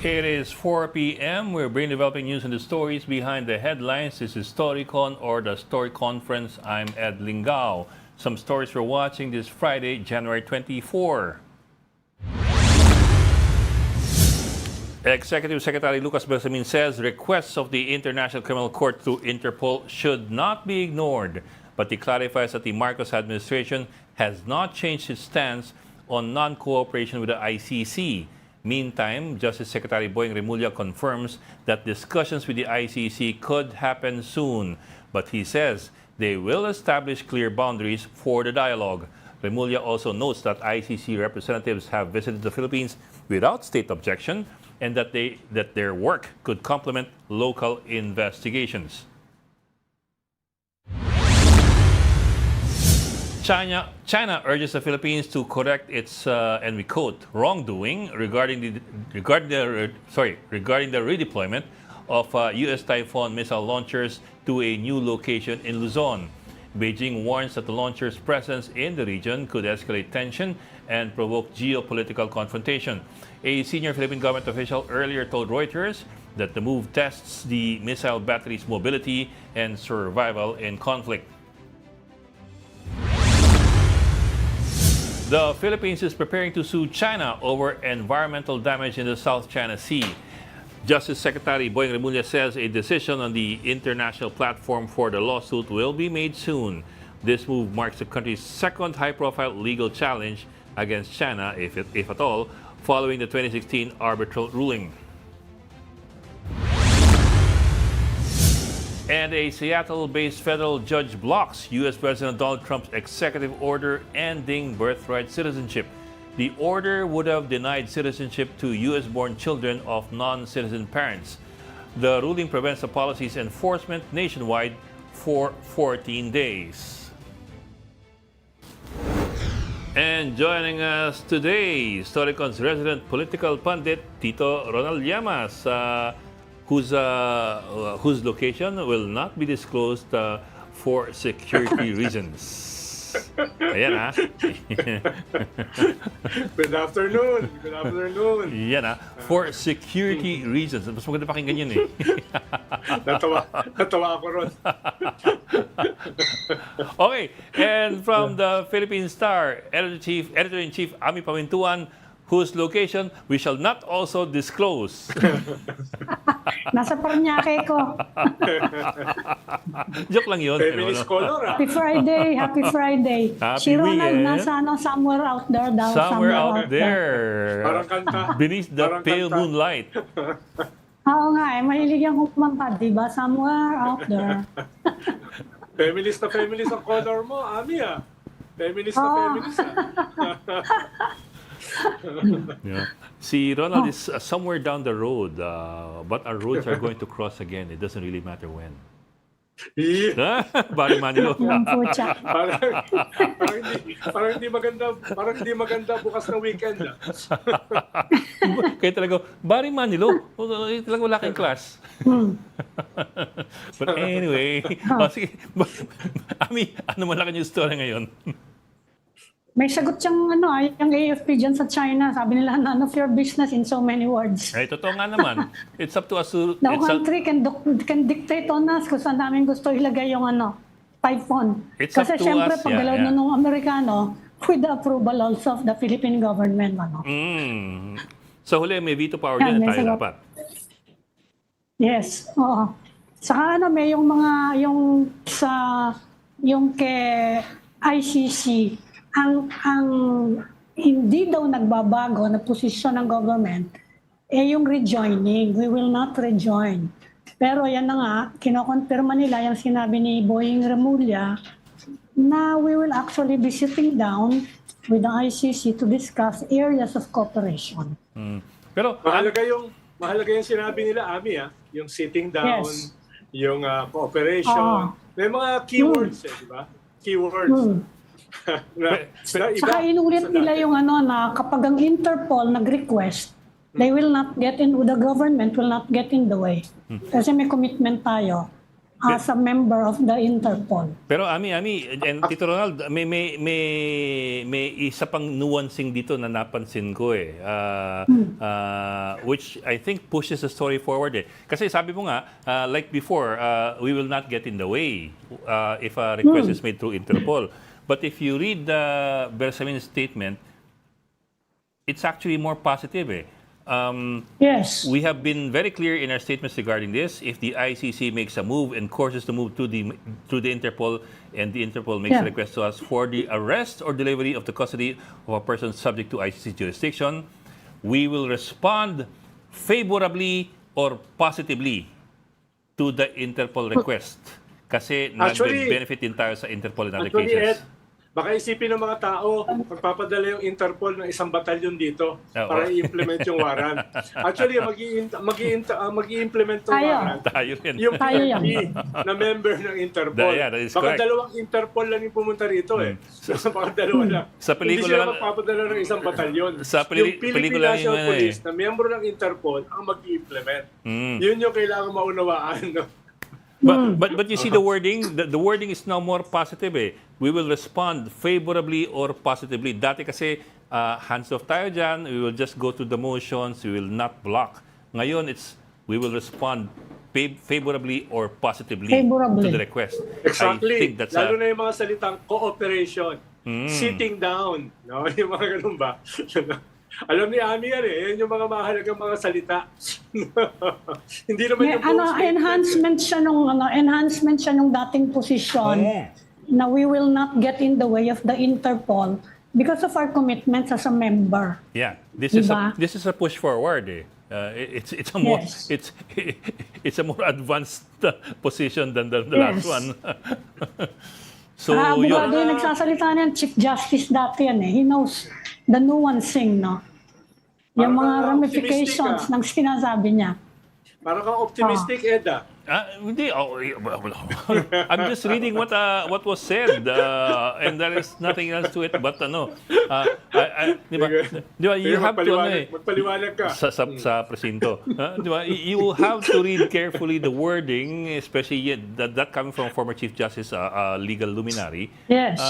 It is 4 p.m. We're bringing developing news and the stories behind the headlines. This is Storycon or the Story Conference. I'm Ed Lingao. Some stories we're watching this Friday, January 24. Executive Secretary Lucas Bersamin says requests of the International Criminal Court through Interpol should not be ignored, but he clarifies that the Marcos administration has not changed its stance on non-cooperation with the ICC. Meantime, Justice Secretary Boying Remulla confirms that discussions with the ICC could happen soon, but he says they will establish clear boundaries for the dialogue. Remulla also notes that ICC representatives have visited the Philippines without state objection and that their work could complement local investigations. China urges the Philippines to correct its, and we quote, wrongdoing regarding the redeployment of U.S. Typhoon missile launchers to a new location in Luzon. Beijing warns that the launchers' presence in the region could escalate tension and provoke geopolitical confrontation. A senior Philippine government official earlier told Reuters that the move tests the missile battery's mobility and survival in conflict. The Philippines is preparing to sue China over environmental damage in the South China Sea. Justice Secretary Boying Remulla says a decision on the international platform for the lawsuit will be made soon. This move marks the country's second high-profile legal challenge against China, if at all, following the 2016 arbitral ruling. And a Seattle-based federal judge blocks U.S. President Donald Trump's executive order ending birthright citizenship. The order would have denied citizenship to U.S.-born children of non-citizen parents. The ruling prevents the policy's enforcement nationwide for 14 days. And joining us today, Storycon's resident political pundit, Tito Ronald Llamas, whose location will not be disclosed for security reasons. Ayan ha. Good afternoon. Good afternoon. Yan ha. For security reasons. Mas maganda pakinggan yun eh. Natawa ako ron. Okay. And from the Philippine Star, Editor-in-Chief Ami Pamintuan, whose location we shall not also disclose. Nasa Paranaque ko. Joke lang yun. Feminist color ah. Happy Friday, happy Friday. Happy Si Ronald weekend. nasa somewhere out there daw. Somewhere out there. Parang kanta. Beneath the Parang pale kanta. moonlight. Oo nga mahilig yung kumanta, di ba? Somewhere out there. Feminist ang color mo, Ami ah. Feminist ah. Yeah. Si Ronald is somewhere down the road, but our roads are going to cross again. It doesn't really matter when. Yeah. Barry Manilow. Yung pucha. Parang hindi maganda bukas na weekend ah. Kaya talaga, Barry Manilow. Talaga wala kang class. But anyway, sige. Ami, ano malaki yung story ngayon? May sagot siyang yung AFP dyan sa China. Sabi nila, none of your business in so many words. Ay, totoo nga naman. It's up to us to... The country can dictate on us kung saan namin gusto ilagay yung typhoon. It's up Kasi to syempre, us, paggalaw yeah. na nung Amerikano, with the approval also of the Philippine government. Sa huli, may veto power Yan, din may tayo sagot. dapat. Yes, oo. Saka may yung mga, yung kay ICC, ang hindi daw nagbabago na posisyon ng government, yung rejoining. We will not rejoin. Pero yan na nga, kinokonfirma nila yung sinabi ni Boying Remulla na we will actually be sitting down with the ICC to discuss areas of cooperation. Pero, Mahalaga yung sinabi nila, Ami ah. Yung sitting down, Yes. yung cooperation. May mga keywords di ba? Keywords. Saka inulit nila yung na kapag ang Interpol nag-request, they will not get in, the government will not get in the way. Kasi may commitment tayo. as a member of the Interpol. Pero Ami, and Tito Ronald, may isa pang nuancing dito na napansin ko eh. Which I think pushes the story forward eh. Kasi sabi mo nga, like before, we will not get in the way if a request is made through Interpol. But if you read the Bersamin statement, it's actually more positive eh. Yes. We have been very clear in our statements regarding this. If the ICC makes a move and courses the move to the Interpol, and the Interpol makes a request to us for the arrest or delivery of the custody of a person subject to ICC jurisdiction, we will respond favorably or positively to the Interpol request. Kasi nag-benefit din tayo sa Interpol in other cases. Ed, baka isipin ng mga tao, magpapadala yung Interpol ng isang batalyon dito para i-implement yung warrant. Actually, mag-i-implement yung warrant. Tayo rin. Yung PNP na member ng Interpol. Yeah, that is Baka correct. dalawang Interpol lang yung pumunta rito eh. Baka dalawa lang. Sa Hindi pelikula sila lang- magpapadala ng isang batalyon. Sa Yung pelikula Philippine lang National yun, Police na member ng Interpol ang mag-i-implement. Yun yung kailangan maunawaan. No? But you see the wording, the wording is now more positive eh. We will respond favorably or positively. Dati kasi hands off tayo dyan, we will just go to the motions, we will not block. Ngayon it's we will respond favorably or positively Favorably. to the request. Exactly. I think that's Lalo na yung mga salitang cooperation, sitting down, no? Yung mga ganun ba? Alam ni Ami yan eh, yan yung mga mahalagang mga salita. Hindi naman May, yung buong statement. enhancement siya nung dating posisyon na we will not get in the way of the Interpol because of our commitments as a member. Yeah, this Diba? is a push forward eh. It's a more Yes. it's a more advanced position than the last Yes. one. So Abogado yun. yung nagsasalita niyan, Chief Justice dati yan eh. He knows the nuancing, no? Yung Parang mga kang ramifications optimistic, ng sinasabi niya. Parang kang optimistic, Eda. Hindi. I'm just reading what was said, and there is nothing else to it. But di ba? You have to Magpaliwanag ka. sa presinto. Di ba? You have to read carefully the wording, especially that coming from former Chief Justice, legal luminary. Yes.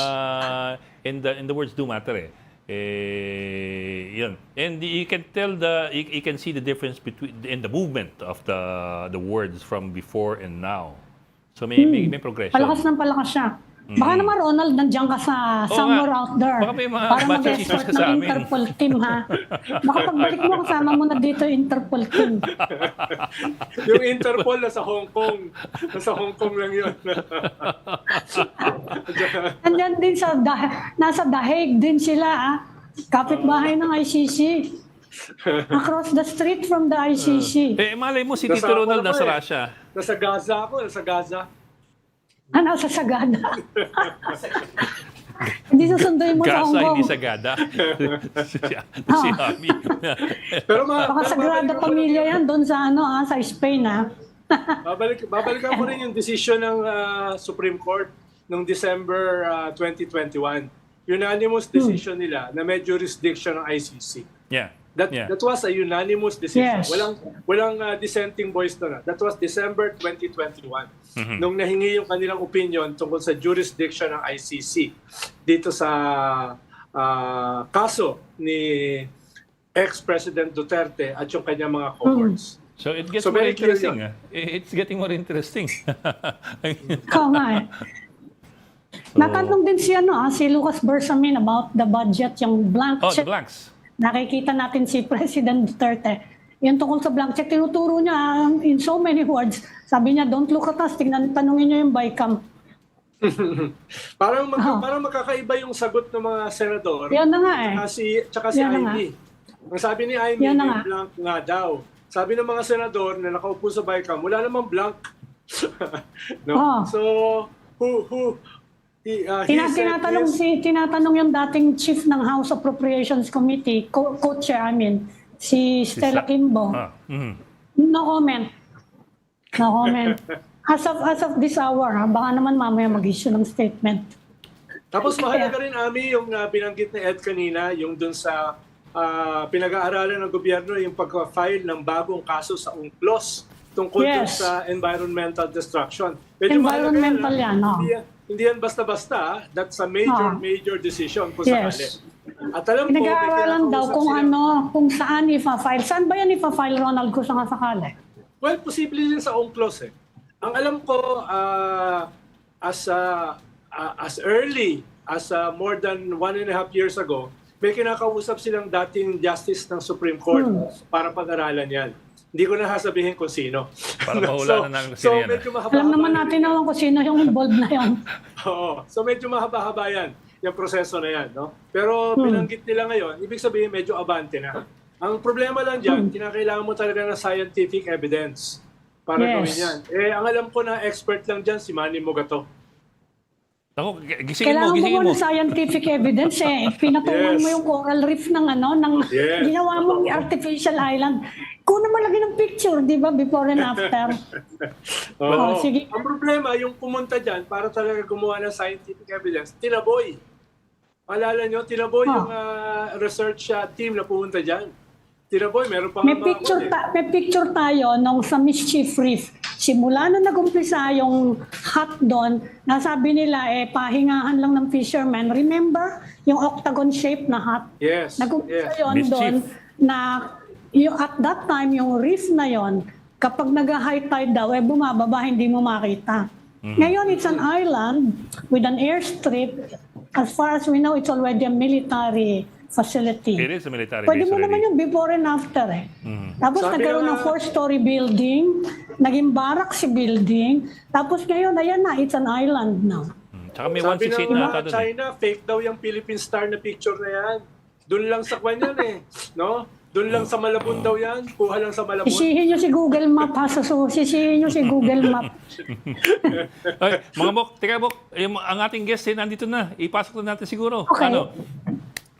And the words do matter. Yun. And you can tell you can see the difference in the movement of the words from before and now. So may progression. Palakas ng palakas siya. Baka naman, Ronald, nandiyan ka sa somewhere nga. out there. Baka may mga para master mag-escort teachers ka ng sa amin. Interpol team, ha? Baka pagbalik mo, kasama mo na dito yung Interpol team. Yung Interpol nasa Hong Kong. Nasa Hong Kong lang yun. Andyan din nasa The Hague din sila, ha? Kapitbahay ng ICC. Across the street from the ICC. Malay mo si Nasa Tito Ronald ako nasa eh. Russia. Nasa Gaza ako. Nasa Gaza. Nasa Sagada. Hindi susunduin mo sa Hong Gaza, Kong. hindi Sagada. si Ami. Pero Baka Sagrada Pamilya yan doon sa sa Spain, ha? babalikan ko rin yung decision ng Supreme Court noong December 2021. Unanimous decision nila na may jurisdiction ng ICC. Yeah. That was a unanimous decision. Yes. Walang dissenting voice doon. That was December 2021. Nung nahingi yung kanilang opinion tungkol sa jurisdiction ng ICC dito sa kaso ni ex-President Duterte at yung kanyang mga cohorts. So it gets So more very clear interesting. yun. It's getting more interesting. Ikaw nga eh. Natanong din si Lucas Bersamin about the budget, yung blank Oh, the check. blanks. Nakikita natin si President Duterte. Yung tungkol sa blank check, tinuturo niya in so many words. Sabi niya, don't look at us, tanungin niyo yung BICAM. Parang magkakaiba yung sagot ng mga senador. Yan na nga eh. Tsaka si Yan na Amy. Ang sabi ni Amy, Yan na may nga. blank nga daw. Sabi ng mga senador na nakaupo sa BICAM, wala namang blank. No? Oh. So, he said Tinatanong yung dating chief ng House Appropriations Committee, co-chair, si Stella Kimbo. No comment. No comment. As of this hour, baka naman mamaya mag-issue ng statement. Tapos mahalaga rin, Ami, yung binanggit ni Ed kanina, yung dun sa pinag-aaralan ng gobyerno, yung pag-file ng bagong kaso sa UNCLOS tungkol dun Yes. sa environmental destruction. Medyo mahalaga Environmental yan, no? Hindi yan basta-basta. That's a major decision kung Yes. sakali. At alam ko, may Pinag-aaralan daw kinakausap kung sila- kung saan ipa-file. Saan ba yan ipa-file, Ronald, kung saan sakali? Well, posible din sa UNCLOS eh. Ang alam ko, as early as more than 1.5 years ago, may kinakausap silang dating justice ng Supreme Court para pag-aralan yan. Hindi ko na sasabihin kung sino. Para mahulaan na namin kung sino yan, medyo mahaba-haba Alam naman yan. natin naman kung sino yung involved na yon. Oo. So medyo mahaba-haba yan, yung proseso na yan. No? Pero binanggit nila ngayon, ibig sabihin medyo abante na. Ang problema lang dyan, kinakailangan mo talaga ng scientific evidence para Yes. gawin yan. Ang alam ko na expert lang dyan, si Manny Mogato. Ako, gisingin mo, Kailangan mo gisingin mo. ng scientific evidence eh. Pinatungan Yes. mo yung coral reef ng Yes. ginawa mong artificial island. Kunin mo lagi ng picture, di ba, before and after. Oo. Sige. Ang problema, yung pumunta dyan para talaga gumawa ng scientific evidence, tinaboy. Alala nyo, tinaboy yung research team na pumunta dyan. Tinaboy, meron pa May picture tayo nung sa Mischief Reef. Simula nung nag-umpisa yung hot doon, nasabi nila pahingahan lang ng fishermen. Remember yung octagon shape na hot? Yes. Nag-umpisa Yes. yun Mischief. doon na at that time yung reef na yon, kapag nag-high tide daw, bumababa, hindi mo makita. Ngayon, it's an island with an airstrip. As far as we know, it's already a military facility. It is a military Pwede base mo naman already. yung before and after eh. Tapos Sabi nagkaroon ng nga- 4-story building, naging barracks si building, tapos ngayon, ayan na, it's an island now. Tsaka may Sabi 168 ng na ata mga doon. China, fake daw yung Philippine Star na picture na yan. Doon lang sa kwan yan eh. No? Doon lang sa Malabon daw yan. Kuha lang sa Malabon. Sisihin nyo si Google Map ha, sisihin nyo si Google Map. Ay, mga Bok, teka Bok, ang ating guest nandito na. Ipasok na natin siguro. Okay.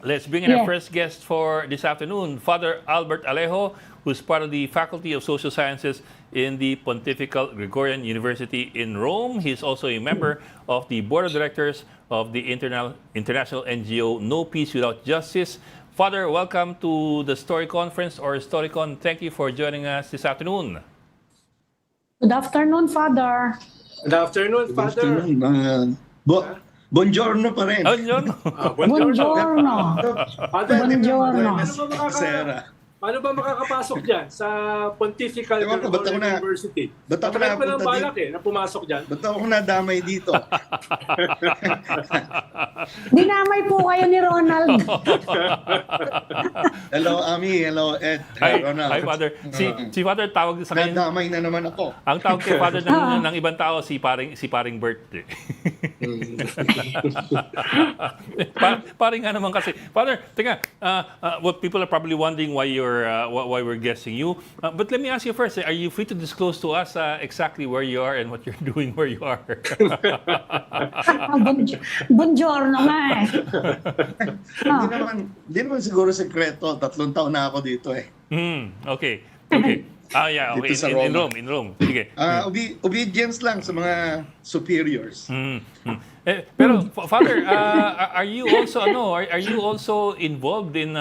Let's bring in our Yeah. first guest for this afternoon, Father Albert Alejo, who's part of the Faculty of Social Sciences in the Pontifical Gregorian University in Rome. He's also a member of the Board of Directors of the international NGO No Peace Without Justice. Father, welcome to the Story Conference or Storycon. Thank you for joining us this afternoon. Good afternoon, Father. Good afternoon, Good Father. afternoon. Buongiorno pa rin. Oh, yun. Buongiorno. Father, Buongiorno. paano ba makakapasok dyan sa Pontifical Ewan ko, ba't ako Gregorian na- University? ba't ako Matagal ko ng napunta balak na pumasok dyan. Ba't ako nadamay dito? Dinamay po kayo ni Ronald. Hello, Ami. Hello, Ed. Hi, Ronald. hi, Father. Si Father tawag sa kanya. Nadamay na naman ako. Ang tawag kay Father ng ibang tao si paring Bert. Paring nga naman kasi. Father, teka, what people are probably wondering why we're guessing you. But let me ask you first, are you free to disclose to us exactly where you are and what you're doing where you are? Buongiorno nga eh. Hindi naman siguro sekreto. 3 taon na ako dito eh. Okay. Okay. Yeah, okay. Dito sa In Rome. Sige. Obedience lang sa mga superiors. Pero Father, are you also involved in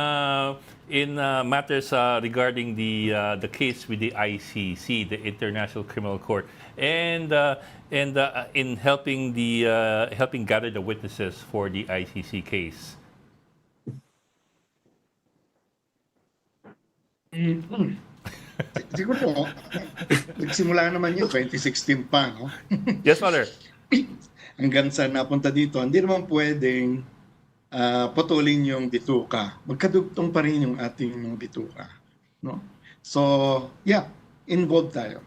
matters regarding the case with the ICC, the International Criminal Court, and in helping gather the witnesses for the ICC case? Siguro, nagsimula naman yun, 2016 pa. No? Yes, Father. Hanggang sa napunta dito, hindi naman pwedeng putulin yung bituka. Magkadugtong pa rin yung ating mga bituka. No? So, yeah, involved tayo.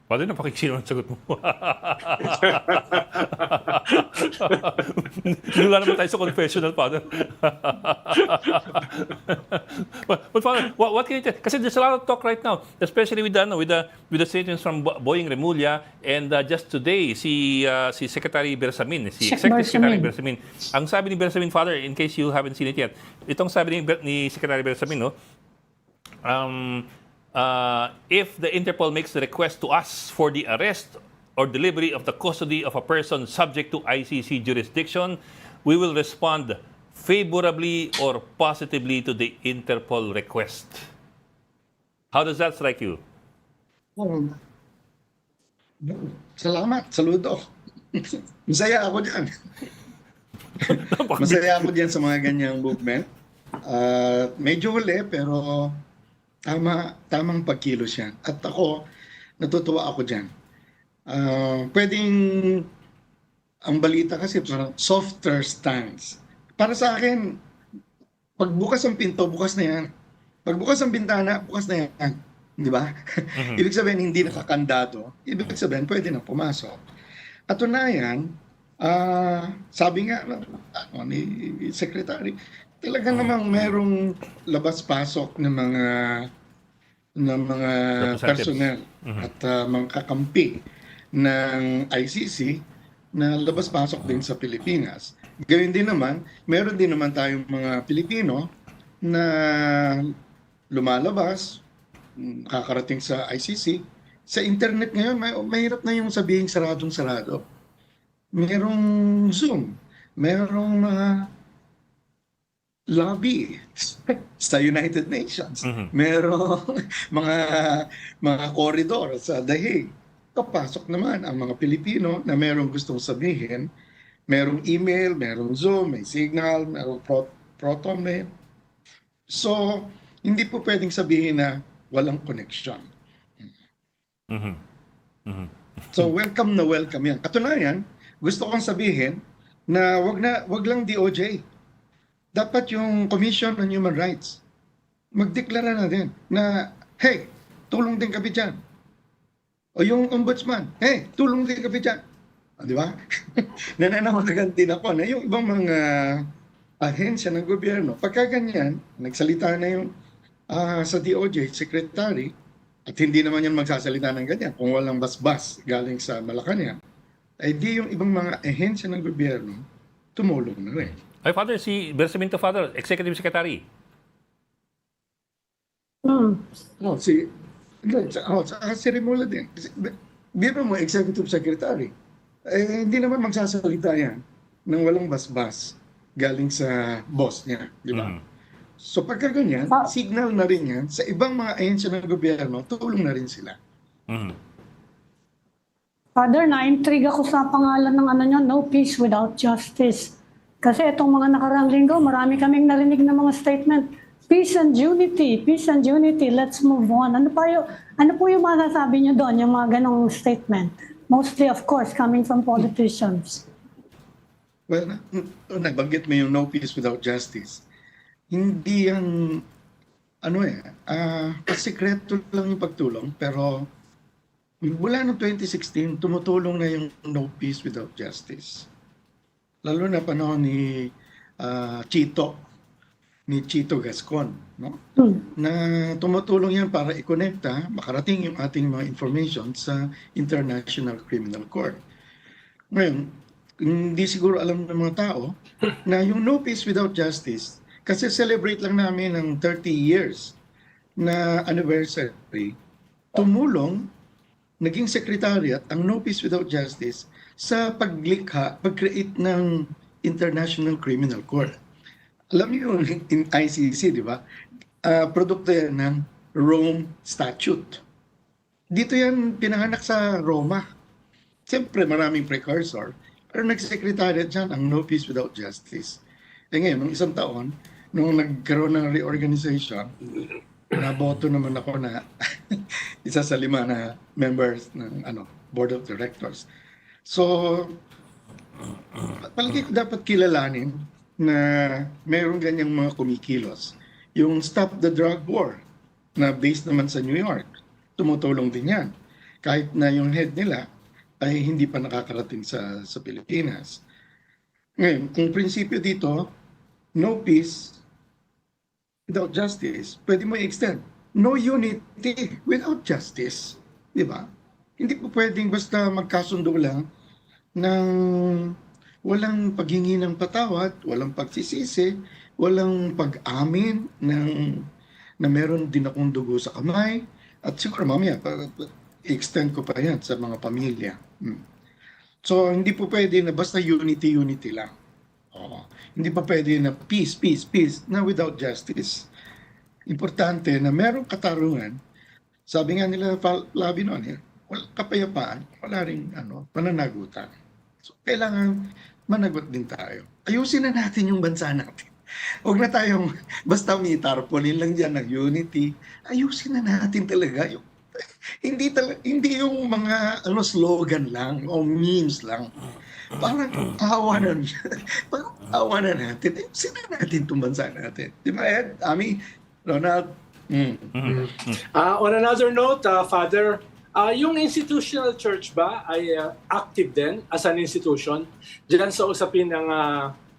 Father, napakikisino ang sagot mo. Wala naman tayo sa confessional, Father. But Father, what can you tell? Kasi there's a lot of talk right now, especially with the statements from Boying Remulla, and just today, si Secretary Bersamin, si Executive Secretary Bersamin. Ang sabi ni Bersamin, Father, in case you haven't seen it yet, itong sabi ni Secretary Bersamin, no, if the Interpol makes the request to us for the arrest or delivery of the custody of a person subject to ICC jurisdiction, we will respond favorably or positively to the Interpol request. How does that strike you? Oh, salamat, saludo. Masaya ako dyan. Masaya ako dyan sa mga ganyang movement. Medyo huli, pero tamang pagkilos yan. At ako, natutuwa ako dyan. Pwedeng, ang balita kasi parang softer stance. Para sa akin, pagbukas ang pinto, bukas na yan. Pagbukas ang bintana, bukas na yan. Di ba? Ibig sabihin, hindi nakakandado. Ibig sabihin, pwede na pumasok. At tunayan, sabi nga ni Secretary, talaga namang merong labas-pasok ng mga personnel at mga kakampi ng ICC na labas-pasok din sa Pilipinas. Gayun din naman, meron din naman tayong mga Pilipino na lumalabas, nakakarating sa ICC. Sa internet ngayon, mahirap na yung sabihin saradong-sarado. Merong Zoom, merong mga lobby sa United Nations, merong mga koridor sa The Hague. Kapasok naman ang mga Pilipino na merong gustong sabihin, merong email, merong Zoom, may Signal, merong Proton Mail. So, hindi po pwedeng sabihin na walang connection. So, welcome na welcome yan. Katunayan, gusto kong sabihin na wag lang DOJ. Dapat yung Commission on Human Rights magdeklara na din na, hey, tulong din kami dyan. O yung Ombudsman, hey, tulong din kami dyan. Di ba? Nananawagan din ako na yung ibang mga ahensya ng gobyerno, pagka ganyan, nagsalita na yung sa DOJ, Secretary, at hindi naman yan magsasalita ng ganyan kung walang basbas galing sa Malacanang, ay di yung ibang mga ahensya ng gobyerno tumulong na rin. Ay, Father, si Bersaminto, Father, Executive Secretary. Si Remulla din. Biro mo, Executive Secretary, hindi naman magsasalita yan ng walang basbas galing sa boss niya, di ba? So pagka ganyan, signal na rin yan sa ibang mga ahensya ng gobyerno, tulong na rin sila. Father, na-intrigue ako sa pangalan ng nyo, No Peace Without Justice. Kasi itong mga nakaraang linggo, marami kaming narinig ng mga statement. Peace and unity, let's move on. Ano po yung masasabi nyo doon, yung mga ganong statement? Mostly, of course, coming from politicians. Well, nabanggit mo yung No Peace Without Justice. Hindi yan, pasikreto lang yung pagtulong, pero mula noong 2016, tumutulong na yung No Peace Without Justice. Lalo na panahon ni Chito Gascon, no? Na tumutulong yan para i-connecta, makarating yung ating mga information sa International Criminal Court. Ngayon, hindi siguro alam ng mga tao na yung No Peace Without Justice, kasi celebrate lang namin ng 30 years na anniversary, tumulong, naging secretariat ang No Peace Without Justice sa pag-create ng International Criminal Court. Alam niyo yung ICC, di ba? Produkto yan ng Rome Statute. Dito yan pinanganak sa Roma. Siyempre maraming precursor, pero nag-secretariat dyan ang No Peace Without Justice. Ngayon, nung isang taon, nung nagkaroon ng reorganization, naboto naman ako na isa sa 5 na members ng board of directors. So, palagi ko dapat kilalanin na mayroong ganyang mga kumikilos. Yung Stop the Drug War, na based naman sa New York, tumutulong din yan. Kahit na yung head nila ay hindi pa nakakarating sa Pilipinas. Ngayon, ang prinsipyo dito, no peace without justice, pwede mo i-extend. No unity without justice. Di ba? Hindi po pwedeng basta magkasundo lang ng walang paghingi ng patawad, walang pagsisisi, walang pag-amin na meron din akong dugo sa kamay. At siguro mamaya, i-extend ko pa yan sa mga pamilya. So, hindi po pwede na basta unity lang. Hindi pa pwede na peace na without justice. Importante na merong katarungan Sabi nga nila Labi noon, wala kapayapaan, wala ring pananagutan. So, kailangan managot din tayo. Ayusin na natin yung bansa natin. Huwag na tayong basta may tarpaulin lang dyan ng unity. Ayusin na natin talaga yung hindi yung mga slogan lang o memes lang. Parang awa na natin. Ayusin na natin itong bansa natin. Di ba, Ed? Ami, Ronald? On another note, Father, yung institutional church ba ay active din as an institution dyan sa usapin ng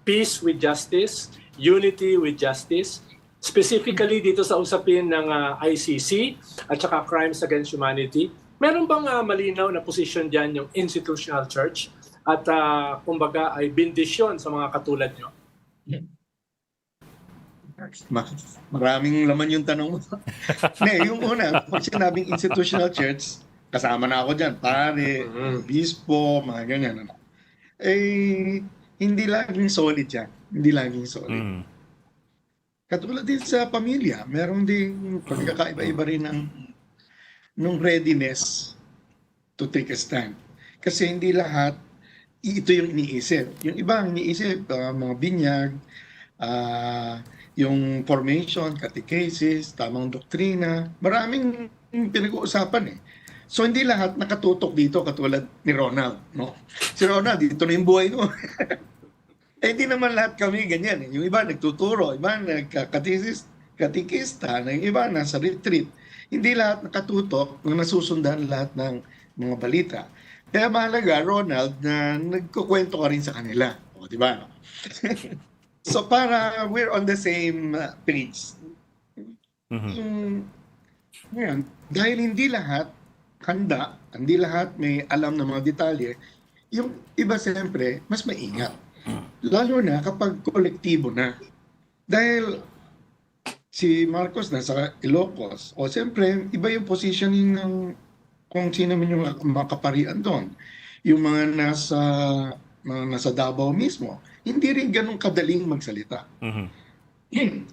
peace with justice, unity with justice, specifically dito sa usapin ng ICC at saka crimes against humanity? Meron bang malinaw na position dyan yung institutional church at kumbaga ay bendisyon sa mga katulad nyo? Maraming laman yung tanong mo. Yung una, pag sinabing institutional church, kasama na ako dyan, pare, bispo, mga ganyan. Hindi laging solid yan. Hindi laging solid. Katulad din sa pamilya, meron din pagkakaiba-iba rin ng readiness to take a stand. Kasi hindi lahat ito yung iniisip. Yung iba ang iniisip, mga binyag, yung formation, catechesis, tamang doktrina, maraming pinag-uusapan So hindi lahat nakatutok dito katulad ni Ronald, no? Si Ronald, dito na yung buhay mo. Hindi naman lahat kami ganyan. Yung iba nagtuturo, iba nagka-katikista, yung iba nasa retreat. Hindi lahat nakatutok na nasusundan lahat ng mga balita. Kaya mahalaga, Ronald, na nagkukwento ka rin sa kanila. O, di ba? So para we're on the same page. Ngayon, dahil hindi lahat handa, hindi lahat may alam ng mga detalye, yung iba siyempre, mas maingat. Lalo na kapag kolektibo na. Dahil si Marcos nasa Ilocos, o siyempre, iba yung positioning ng kung sino man yung makaparian doon. Yung mga nasa Davao mismo, hindi rin ganun kadaling magsalita.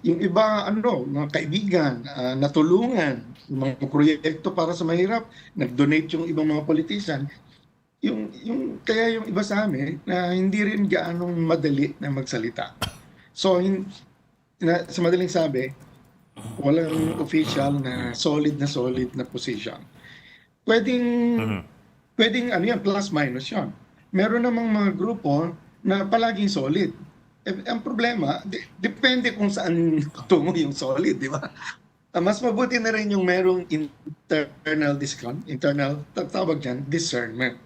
Yung iba, mga kaibigan, natulungan, yung mga proyekto para sa mahirap, nag-donate yung ibang mga politician, kaya yung iba sa amin na hindi rin gaanong madali na magsalita. So, sa madaling sabi, walang official na solid na position. Pwedeng plus minus yan. Meron namang mga grupo na palaging solid. Ang problema, depende kung saan tungo yung solid, di ba? Mas mabuti na rin yung merong tawag dyan, discernment.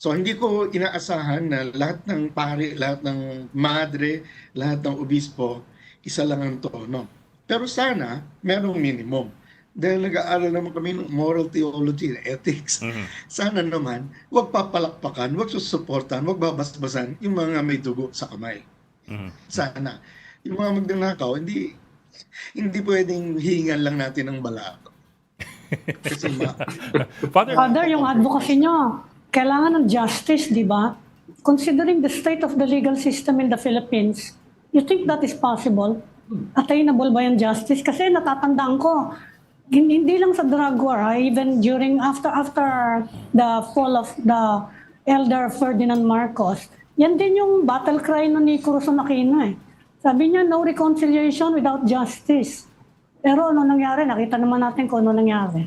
So hindi ko inaasahan na lahat ng pari, lahat ng madre, lahat ng obispo, isa lang ang tono. Pero sana, merong minimum. Dahil nag-aaral naman kami ng moral theology, ethics. Sana naman, huwag papalakpakan, huwag susuportan, huwag babasbasan yung mga may dugo sa kamay. Sana. Yung mga magnanakaw, hindi pwedeng hingan lang natin ng balato. Kasi Father, yung advocacy nyo, kailangan ng justice, di ba? Considering the state of the legal system in the Philippines, you think that is possible? Attainable ba yung justice? Kasi natatandaan ko, hindi lang sa drug war, even after the fall of the elder Ferdinand Marcos, yan din yung battle cry ni Corazon Aquino. Sabi niya, no reconciliation without justice. Pero ano nangyari? Nakita naman natin kung ano nangyari.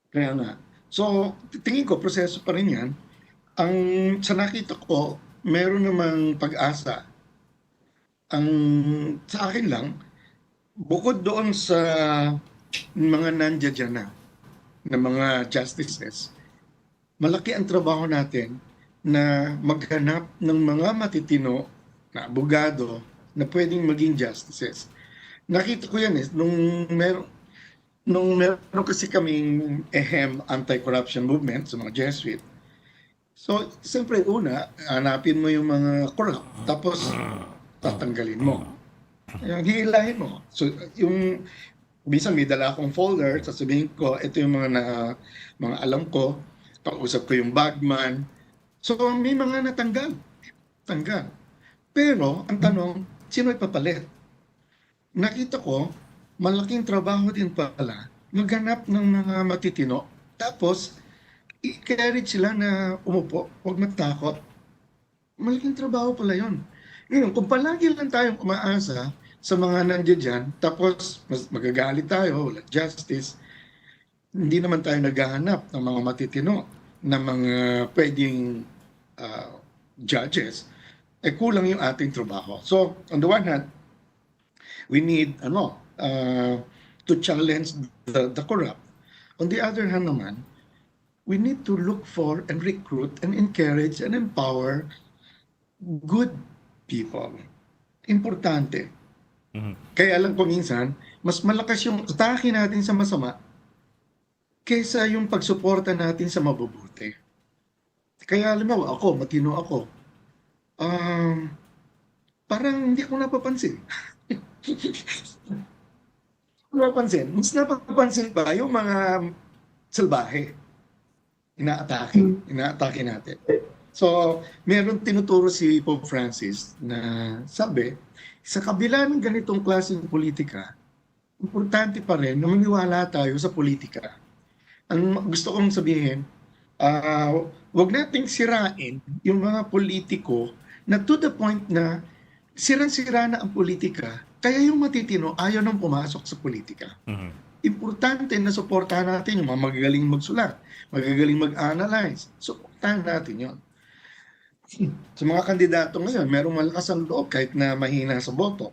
Kaya nga. So, tingin ko, proseso pa rin yan. Sa nakita ko, meron namang pag-asa. Sa akin lang, bukod doon sa mga nandiyan na mga justices, malaki ang trabaho natin na maghanap ng mga matitino na abogado na pwedeng maging justices. Nakita ko yan nung meron kasi kaming anti-corruption movement sa mga Jesuit. So, siyempre una, hanapin mo yung mga corrupt, tapos tatanggalin mo. Hihilahin mo. So, minsan may dala akong folder, sasabihin ko, ito yung mga alam ko, kausap ko yung bagman. So, may mga natanggal. Pero, ang tanong, sino ipapalit? Nakita ko, malaking trabaho din pala maghanap ng mga matitino. Tapos, i-encourage sila na umupo, huwag matakot. Malaking trabaho pala yun. Ngayon, kung palagi lang tayong umaasa sa mga nandiyan dyan, tapos magagalit tayo, wala justice, hindi naman tayo naghahanap ng mga matitino na mga pwedeng judges, kulang yung ating trabaho. So, on the one hand, we need to challenge the corrupt. On the other hand naman, we need to look for and recruit and encourage and empower good people. Importante. Kaya alam ko minsan, mas malakas yung atake natin sa masama kaysa yung pagsuporta natin sa mabubuti. Kaya alam mo, matino ako. Parang hindi ko napapansin. Mas napapansin pa yung mga salbahe. Inaatake natin. So, meron tinuturo si Pope Francis na sabi, sa kabila ng ganitong klaseng politika, importante pa rin na maniwala tayo sa politika. Ang gusto kong sabihin, wag nating sirain yung mga politiko na to the point na sirang-sira na ang politika, kaya yung matitino ayaw nang pumasok sa politika. Importante na suportahan natin yung mga magagaling magsulat, magagaling mag-analyze. Suportahan natin yun. Sa mga kandidato ngayon, merong malakas ang loob kahit na mahina sa boto.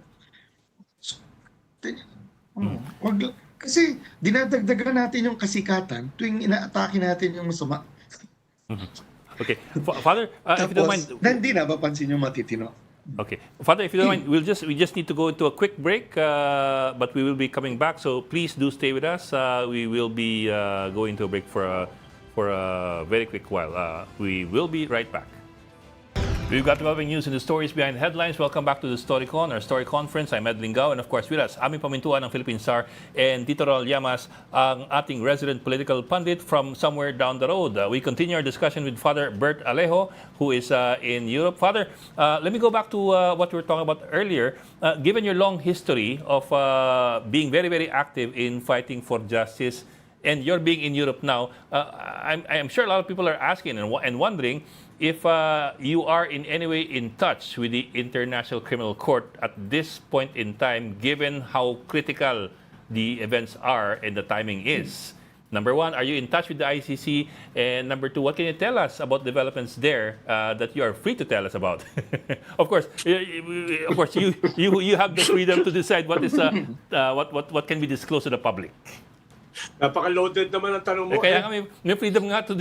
Kasi dinadagdagan natin yung kasikatan tuwing inaatake natin yung masama. Okay. Father, if you don't mind... Hindi napapansin yung matitino. Okay. Father, if you don't mind, we just need to go into a quick break, but we will be coming back. So please do stay with us. We will be going to a break for a very quick while. We will be right back. We've got developing news in the stories behind the headlines. Welcome back to the StoryCon, our story conference. I'm Ed Lingao, and of course with us, aming pamintuan ng Philippine Star, and Tito Ral Llamas, ang ating resident political pundit from somewhere down the road. We continue our discussion with Father Bert Alejo, who is in Europe. Father, let me go back to what we were talking about earlier. Given your long history of being very, very active in fighting for justice, and you're being in Europe now, I'm sure a lot of people are asking and wondering if you are in any way in touch with the International Criminal Court at this point in time, given how critical the events are and the timing is. Number one, are you in touch with the ICC? And number two, what can you tell us about developments there that you are free to tell us about? Of course, you have the freedom to decide what is what can be disclosed to the public. Napaka-loaded naman ang tanong mo. Kaya kami, may freedom nga to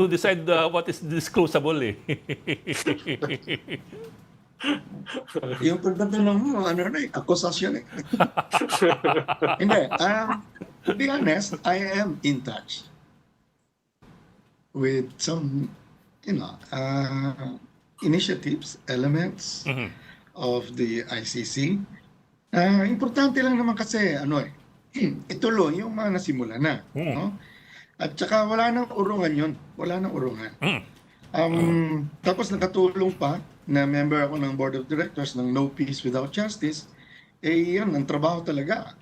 decide what is disclosable eh. Yung pagtatanong mo, akusasyon eh. Hindi, to be honest, I am in touch with some, initiatives, elements of the ICC. Importante lang naman kasi, ituloy yung mga nasimula na. No? At saka wala nang urungan yun. Wala nang urungan. Tapos nakatulong pa na member ako ng Board of Directors ng No Peace Without Justice. Yan, ang trabaho talaga.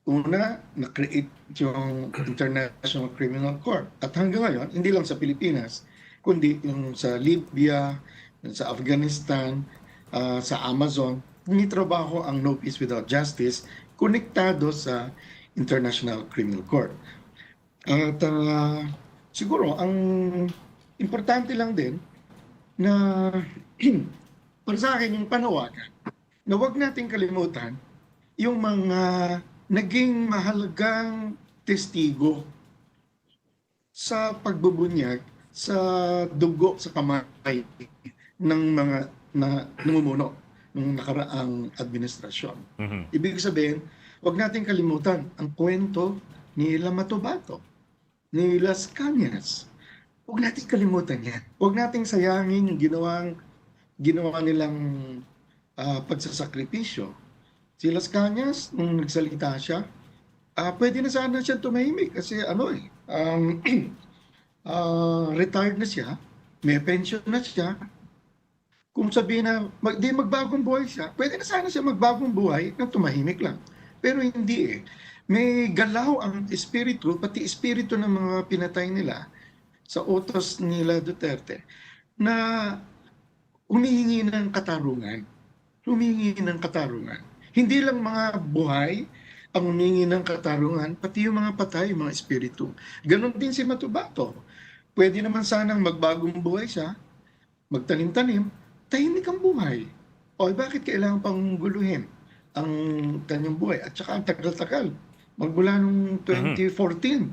Una, na-create yung International Criminal Court. At hanggang ngayon, hindi lang sa Pilipinas, kundi yung sa Libya, sa Afghanistan, sa Amazon, trabaho ang No Peace Without Justice konektado sa International Criminal Court. At siguro, ang importante lang din na para sa akin yung panawagan na huwag nating kalimutan yung mga naging mahalagang testigo sa pagbubunyag sa dugo sa kamay ng mga namumuno ng nakaraang administrasyon. Ibig sabihin, huwag nating kalimutan ang kwento ni Matobato, ni Las Cañas. Huwag nating kalimutan yan. Huwag nating sayangin yung ginawa nilang pagsasakripisyo. Si Las Cañas, nung nagsalita siya, pwede na sana siya tumahimik kasi retired na siya, may pension na siya. Kung sabihin na magbagong buhay siya, pwede na sana siya magbagong buhay na tumahimik lang. Pero hindi eh. may galaw ang espiritu, pati espiritu ng mga pinatay nila sa utos nila Duterte, na humihingi ng katarungan. Humihingi ng katarungan. Hindi lang mga buhay ang humihingi ng katarungan, pati yung mga patay, yung mga espiritu. Ganon din si Matubato. Pwede naman sanang magbagong buhay siya, magtanim-tanim, tahimik ang buhay. O bakit kailangan pang guluhin ang kanyang buhay? At saka ang tagal-tagal. Magmula nung 2014.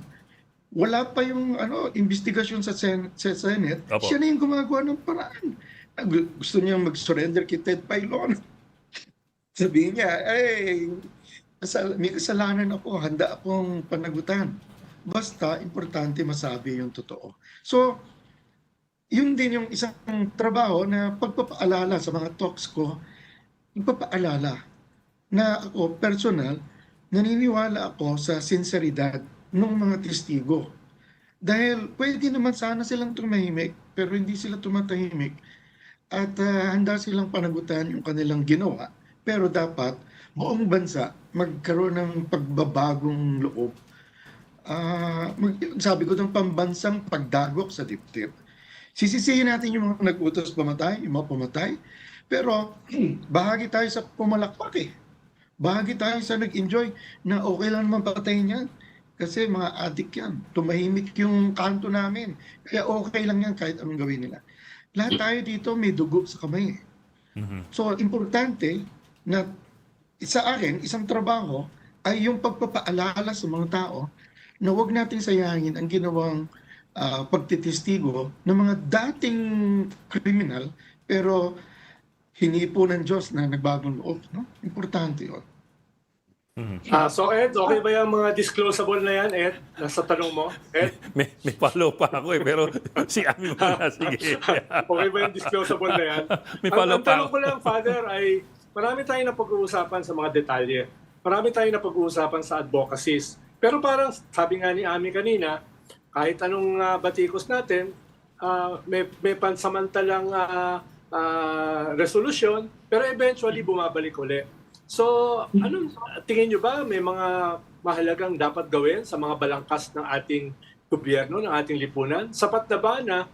Wala pa yung investigasyon sa Senate. Opo. Siya na yung gumagawa ng paraan. Gusto niya mag-surrender kay Ted Pailon. Sabihin niya, may kasalanan ako, handa akong panagutan. Basta, importante masabi yung totoo. So, yun din yung isang trabaho na pagpapaalala sa mga talks ko, pagpapaalala na ako, personal, naniniwala ako sa sinseridad ng mga testigo. Dahil pwede naman sana silang tumahimik, pero hindi sila tumatahimik. At handa silang panagutan yung kanilang ginawa. Pero dapat, buong bansa, magkaroon ng pagbabagong loob. Sabi ko ng pambansang pagdagok sa dibdib. Sisisihin natin yung mga nag-utos pumatay, yung mga pumatay. Pero bahagi tayo sa pumalakpak eh. Bahagi tayo sa nag-enjoy na okay lang naman patayin yan. Kasi mga adik yan. Tumahimik yung kanto namin. Kaya okay lang yan kahit anong gawin nila. Lahat tayo dito may dugo sa kamay. So, importante na sa akin, isang trabaho ay yung pagpapaalala sa mga tao na huwag natin sayangin ang ginawang pagtitistigo ng mga dating kriminal pero hinipo ng Diyos na nagbagong loob. No? Importante yun. So Ed, okay ba yung mga disclosable na yan, Ed? Nasa tanong mo, Ed? May follow pa ako pero si Ami muna, sige. Okay ba yung disclosable na yan? May Ang follow pa tanong ako. ko lang, Father, ay marami tayong napag-uusapan sa mga detalye. Marami tayong napag-uusapan sa advocacies. Pero parang sabi nga ni Ami kanina, kahit anong batikos natin, may pansamantalang resolution, pero eventually bumabalik ulit. So, anong tingin nyo ba may mga mahalagang dapat gawin sa mga balangkas ng ating gobyerno, ng ating lipunan? Sapat na ba na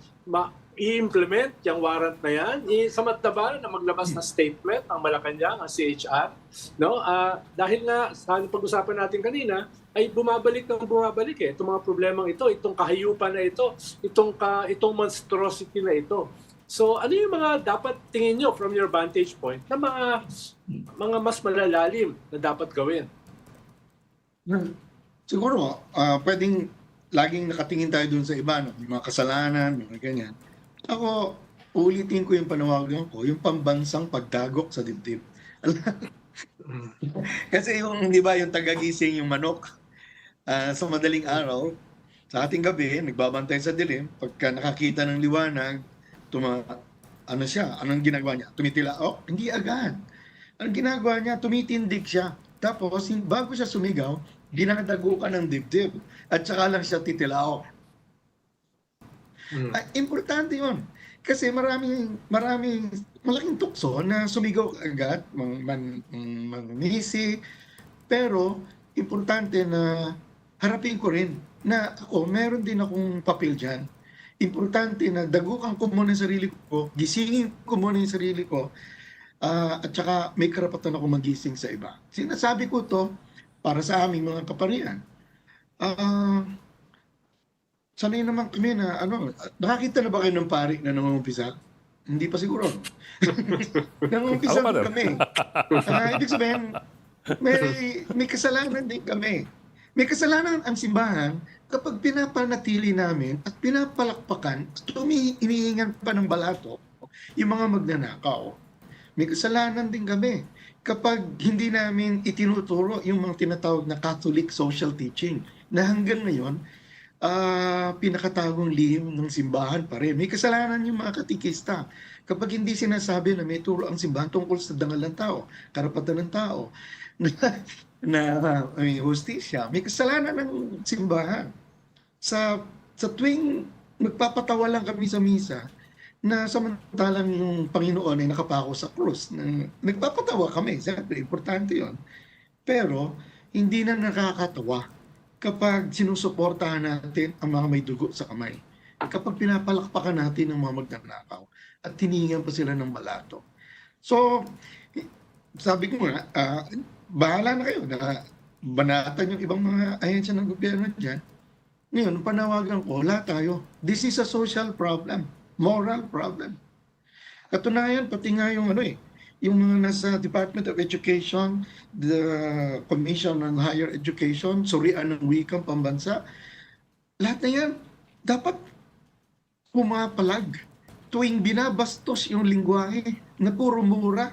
i-implement yung warrant na yan? Sapat na ba na maglabas na statement ang Malacanang, ang CHR? No? Dahil nga, sa pag-usapan natin kanina, ay bumabalik eh. Itong mga problemang ito, itong kahayupan na ito, itong monstrosity na ito. So, ano yung mga dapat tingin nyo from your vantage point na mga mas malalalim na dapat gawin? Siguro, pwedeng laging nakatingin tayo dun sa iba, no? Yung mga kasalanan, mga ganyan. Ako, ulitin ko yung panawagan ko, yung pambansang pagdagok sa dibdib. Kasi yung, di ba, yung tagagising, yung manok, sa madaling araw, sa ating gabi, nagbabantay sa dilim, pagka nakakita ng liwanag, anong ginagawa niya? Tumitilaok? Hindi agad. Ang ginagawa niya, tumitindig siya. Tapos, bago siya sumigaw, dinadagukan ng dibdib. At saka lang siya titilaok. Importante yun. Kasi malaking tukso na sumigaw agad, manisi. Pero, importante na harapin ko rin na ako, meron din akong papel dyan. Importante na dagukan ko muna yung sarili ko, gisingin ko muna yung sarili ko, at saka may karapatan ako magising sa iba. Sinasabi ko to para sa aming mga kaparian. Sanay naman kami na, nakakita na ba kayo ng pari na nangungumpisa? Hindi pa siguro. Nangungumpisa Ako pa kami. Ibig sabihin, may kasalanan din kami. May kasalanan ang simbahan kapag pinapanatili namin at pinapalakpakan at inihingan pa ng balato yung mga magnanakaw. May kasalanan din kami kapag hindi namin itinuturo yung mga tinatawag na Catholic social teaching na hanggang ngayon pinakatagong lihim ng simbahan pa rin. May kasalanan yung mga katikista kapag hindi sinasabi na may turo ang simbahan tungkol sa dangal ng tao, karapatan ng tao, na may hustisya. May kasalanan ng simbahan. Sa tuwing magpapatawa lang kami sa misa, na samantalang yung Panginoon ay nakapako sa krus. Nagpapatawa kami. Siyempre, importante yon. Pero, hindi na nakakatawa kapag sinusuportahan natin ang mga may dugo sa kamay. Kapag pinapalakpakan natin ang mga magnanakaw at hiningan pa sila ng balato. So, sabi ko nga, bahala na kayo na banatan yung ibang mga ahensya ng gobyerno dyan. Ngayon, panawagan ko, lahat tayo, this is a social problem, moral problem. Katunayan, pati nga yung yung mga nasa Department of Education, the Commission on Higher Education, surian ng wikang pambansa, lahat na yan, dapat pumapalag tuwing binabastos yung lingwahe na puro mura.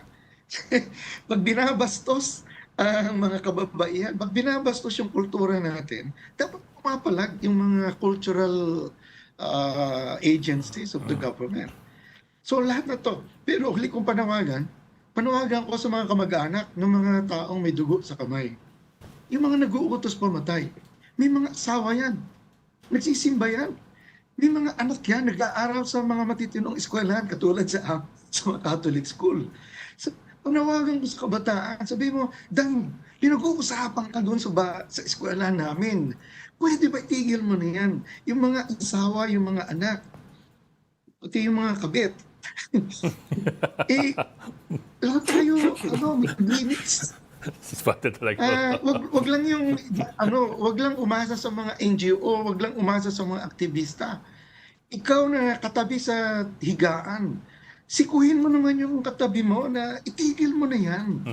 Pag binabastos ang mga kababaihan, pag binabastos yung kultura natin, dapat pumapalag yung mga cultural agencies of the government. So lahat na to. Pero huli kong panawagan ko sa mga kamag-anak ng mga taong may dugo sa kamay. Yung mga nag-uutos pamatay, may mga asawa yan, nagsisimba yan, may mga anak yan, nag-aaral sa mga matitinong eskwelahan katulad sa mga Catholic school. So, panawagan ko sa kabataan, sabi mo, Dang, pinag-uusapan ka doon sa eskwelahan namin. Pwede ba itigil mo na yan? Yung mga asawa, yung mga anak, pati yung mga kabit. Lahat tayo, may limits. Spotted talaga. Wag lang yung wag lang umasa sa mga NGO, wag lang umasa sa mga aktivista. Ikaw na katabi sa higaan, sikuhin mo naman yung katabi mo na itigil mo na yan.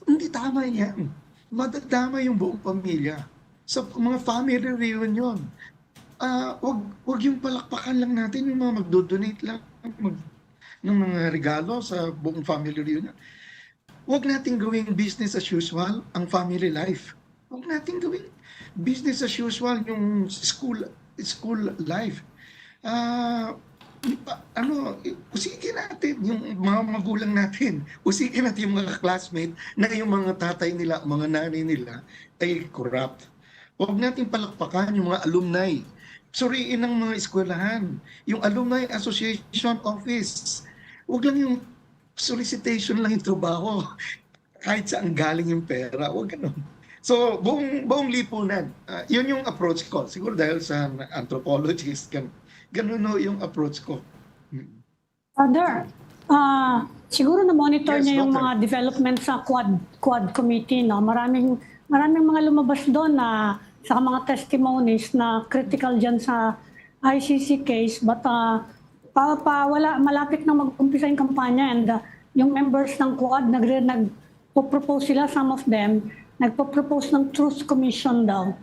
Hindi tama yan. Madadama yung buong pamilya. Sa mga family reunion, wag yung palakpakan lang natin yung mga magdo-donate lang ng mga regalo sa buong family reunion. Huwag natin gawing business as usual ang family life. Huwag natin gawing business as usual yung school life. Usikin natin yung mga magulang natin. Usikin natin yung mga classmate na yung mga tatay nila, mga nanay nila ay corrupt. Huwag natin palakpakan yung mga alumni. Suriin ng mga eskwelahan. Yung Alumni Association Office. Huwag lang yung solicitation lang yung trabaho. Kahit saan galing yung pera. Huwag ganun. So, buong lipunan. Yun yung approach ko. Siguro dahil sa anthropologist, ganun yung approach ko. Father, siguro na-monitor Yes, niya yung Doctor. mga development sa Quad Committee. No? Maraming mga lumabas doon na sa mga testimonies na critical dyan sa ICC case. But malapit na mag-umpisa yung kampanya and yung members ng Quad nagpo-propose sila, some of them, nagpo-propose ng Truth Commission daw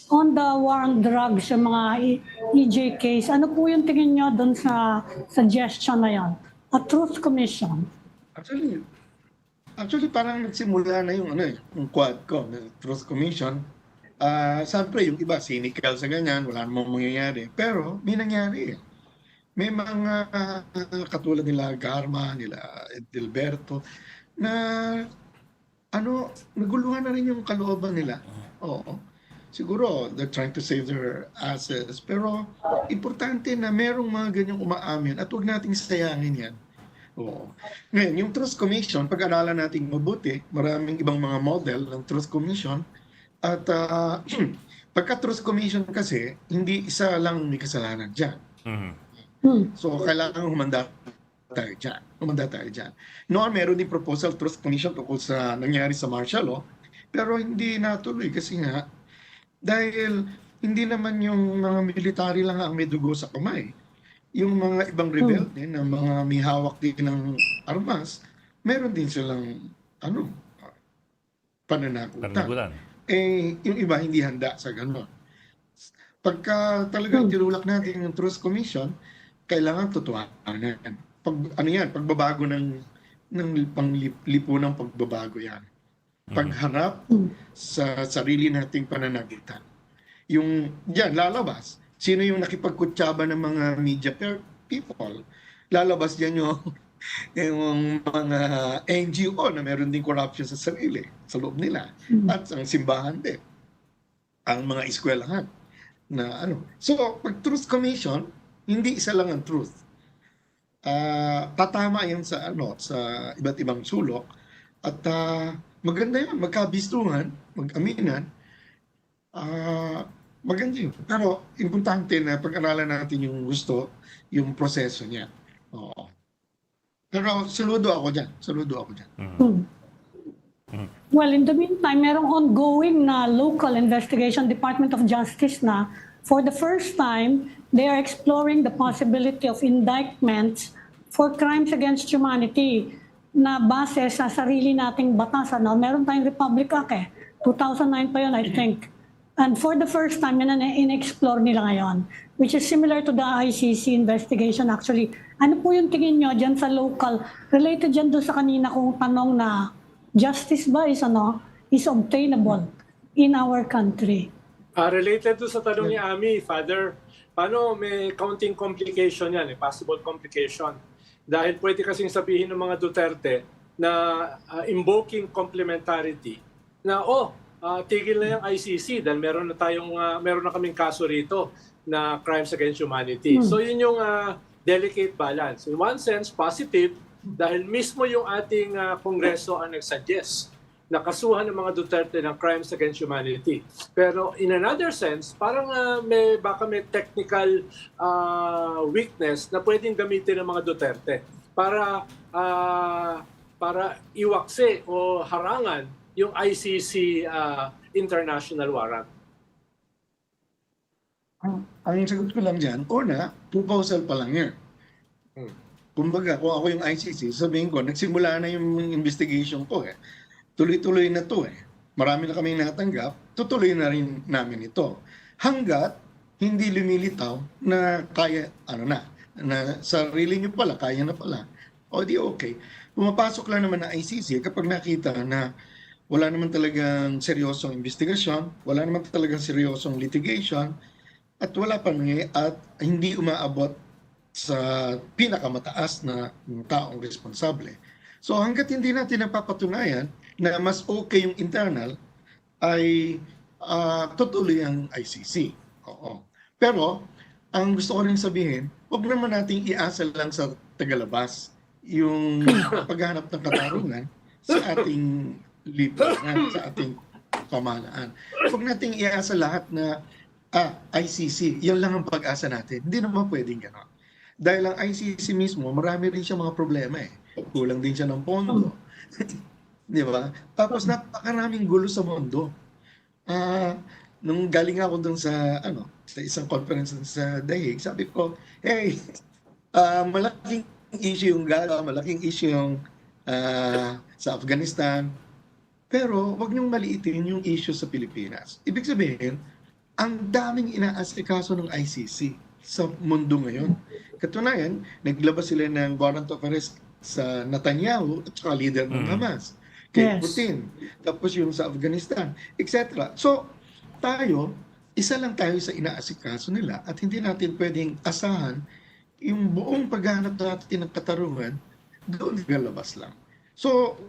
on the war on drugs, yung mga EJ case. Ano po yung tingin nyo doon sa suggestion na yan? A Truth Commission. Actually parang nagsimula na yung yung Quadcom, yung Truth Commission. Siyempre yung iba cynical sa ganyan, wala namang mangyayari. Pero may nangyari. May mga katulad nila Garma, nila Edilberto na naguluhan na rin yung kalooban nila. Oo. Siguro they're trying to save their assets, pero importante na merong mga ganyang umaamin at huwag nating sayangin yan. Oo. Ngayon, yung Truth Commission, pag-aralan natin mabuti, maraming ibang mga model ng Truth Commission at pagka Truth Commission kasi, hindi isa lang may kasalanan dyan. So, kailangan humanda tayo dyan. Noon, meron din proposal Truth Commission tungkol sa nangyari sa martial law, pero hindi natuloy kasi nga, dahil hindi naman yung mga military lang ang may dugo sa kamay. Yung mga ibang rebelde na mga may hawak din ng armas, meron din silang pananagutan. Yung iba hindi handa sa gano'n. Pagka talagang tinulak natin yung Truth Commission, kailangan tutuhanan. Pagbabago ng panglipunang pagbabago yan. Pagharap sa sarili nating pananagutan. Yung diyan lalabas, sino yung nakipagkutsaba ng mga media people? Lalabas diyan yung mga NGO na meron din corruption sa sarili, sa loob nila. At ang simbahan din. Ang mga eskwelahan na So, pag Truth Commission, hindi isa lang ang truth. Tatama yan sa iba't ibang sulok at maganda yun, magkabistuhan, mag-aminan, maganda yun. Pero importante na pag-aralan natin yung gusto, yung proseso niya. Oo. Pero saludo ako dyan. Well, in the meantime, merong ongoing na local investigation, Department of Justice na, for the first time, they are exploring the possibility of indictments for crimes against humanity na base sa sarili nating batas. Ano? Meron tayong Republic Act 2009 pa yun, I think. And for the first time, yun na in-explore nila ngayon, which is similar to the ICC investigation actually. Ano po yung tingin nyo dyan sa local? Related dyan doon sa kanina kong tanong na justice ba is obtainable in our country? Related to sa tanong ni Ami, Father, paano may counting complication yan, possible complication? Dahil pwede kasing sabihin ng mga Duterte na invoking complementarity na tigil na yung ICC dahil meron na kaming kaso rito na crimes against humanity. So yun yung delicate balance. In one sense, positive dahil mismo yung ating Kongreso ang nagsuggest na kasuhan ng mga Duterte ng crimes against humanity. Pero in another sense, parang baka may technical weakness na pwedeng gamitin ng mga Duterte para iwakse o harangan yung ICC international warrant. Ang sagot ko lang dyan, una, proposal pa lang yan. Kumbaga, kung ako yung ICC, sabihin ko, nagsimula na yung investigation ko Tuloy-tuloy na to Marami na kaming natanggap, tutuloy na rin namin ito. Hanggat hindi lumilitaw na kaya, na sarili nyo pala, kaya na pala. O di okay. Pumapasok lang naman na ICC kapag nakita na wala naman talagang seryosong investigasyon, wala naman talagang seryosong litigation, at wala pa at hindi umaabot sa pinakamataas na taong responsable. So hanggat hindi natin napapatunayan na mas okay yung internal, ay tutuloy ang ICC. Oo. Pero, ang gusto ko rin sabihin, huwag naman nating iasa lang sa tagalabas yung paghanap ng katarungan sa ating lipunan, sa ating pamahalaan. Huwag nating iasa lahat na ICC, yan lang ang pag-asa natin. Hindi naman pwedeng gano'n. Dahil ang ICC mismo, marami rin siya mga problema Kulang din siya ng pondo. Di ba? Tapos napakaraming gulo sa mundo. Nung galing ako dun sa isang conference sa Dahig, sabi ko, hey, malaking issue yung Gaza, malaking issue yung sa Afghanistan, pero wag niyong maliitin yung issue sa Pilipinas. Ibig sabihin, ang daming inaasikaso ng ICC sa mundo ngayon. Katunayan, naglabas sila ng warrant of arrest sa Netanyahu at saka leader ng Hamas, kay Putin. Tapos yung sa Afghanistan, etc. So, isa lang tayo sa inaasikaso nila at hindi natin pwedeng asahan yung buong paghahanap natin ng katarungan doon lalabas lang. So,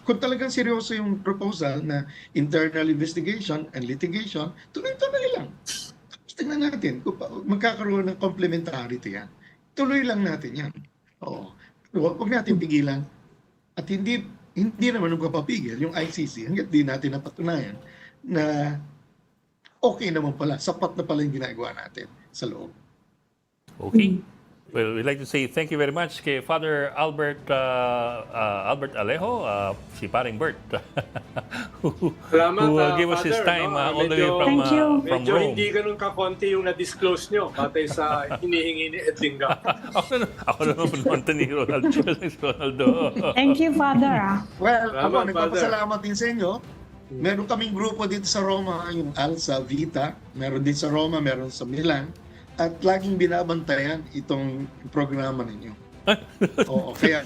kung talagang seryoso yung proposal na internal investigation and litigation, tuloy-tuloy lang. Tapos tingnan natin kung magkakaroon ng complementarity yan. Tuloy lang natin yan. Oo. Huwag natin pigilan. At hindi naman magpapapigil yung ICC hanggat di natin napatunayan na okay naman pala, sapat na pala yung ginagawa natin sa loob. Okay. Well, we'd like to say thank you very much kay Father Albert Alejo, si Paring Bert, who gave us his Father, time all the way Thank you. from medyo Rome. hindi ganun kakonti yung na-disclose nyo batay sa hinihingi ni Edlinga. Ako naman punta ni Ronaldo. Thank you, Father. Well, Salamat, nagpapasalamat din sa inyo. Meron kaming grupo dito sa Roma, yung Alsa Vita. Meron din sa Roma, meron sa Milan. At laging binabantayan itong programa ninyo. Oo, kaya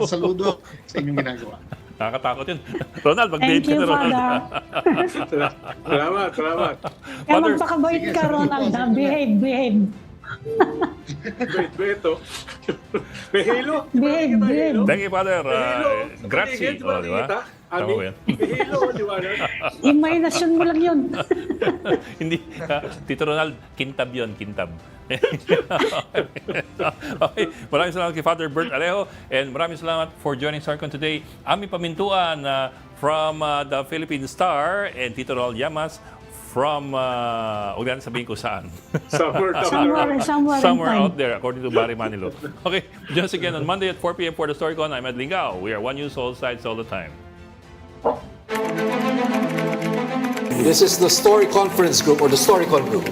saludo sa inyong ginagawa. Nakakatakot yun. Ronald, Thank mag-date ka you, na, Ronald. Father. Salamat. Kaya magpakabait ka, Ronald. Behave. Wait, May halo. Behave. Thank you, Father. May halo. Grazie. Di ba Di ba? nakikita? Tama ba yan? Hilo, liwanag. Imahinasyon mo lang yun. Hindi. Tito Ronald, kintab yun, kintab. Okay. Maraming salamat kay Father Bert Alejo and maraming salamat for joining Sarcon today. Aming pamintuan from the Philippine Star and Tito Ronald Llamas from, huwag natin sabihin ko saan. Somewhere Out there, according to Barry Manilow. Okay, join us again on Monday at 4 p.m. for the StoryCon. I'm Ed Lingao. We are One News, all sides, all the time. This is the Story Conference Group or the StoryCon Group.